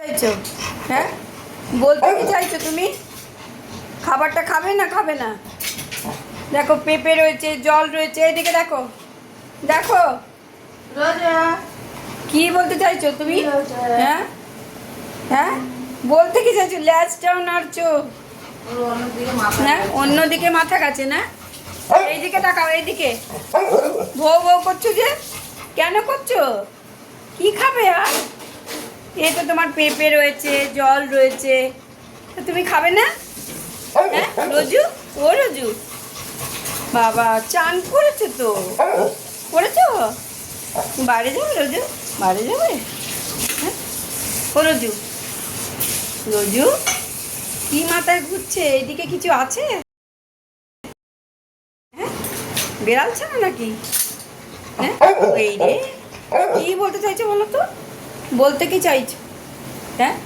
চাইছো? হ্যাঁ, বলতে কি চাইছো তুমি? খাবারটা খাবে না খাবে না? দেখো পেঁপে রয়েছে, জল রয়েছে, এদিকে দেখো দেখো। রোজা কি বলতে চাইছো তুমি? কি হয়েছে? হ্যাঁ হ্যাঁ, বলতে কি চাইছো? ল্যাজটাও নাড়ছো। ওর অন্যদিকে মাথা হ্যাঁ, গেছে। অন্যদিকে মাথা গেছে না? এইদিকে তাকাও, এইদিকে। ভৌ ভৌ করছো যে, কেন করছো? কি খাবে আর? এই তো তোমার পেঁপে রয়েছে, জল রয়েছে, তো তুমি খাবে না? হ্যাঁ রোজু, ও রোজু, বাবা চান করেছো তো? করেছো? বাইরে যাবে রোজু? বাইরে যাবে? হ্যাঁ, ও রোজু, রোজু কি মাথায় ঘুরছে? এদিকে কিছু আছে? হ্যাঁ, বেড়াল ছানা নাকি? হ্যাঁ, এই রে, কি বলতে চাইছো বলো তো? বলতে কি চাইছো? হ্যাঁ,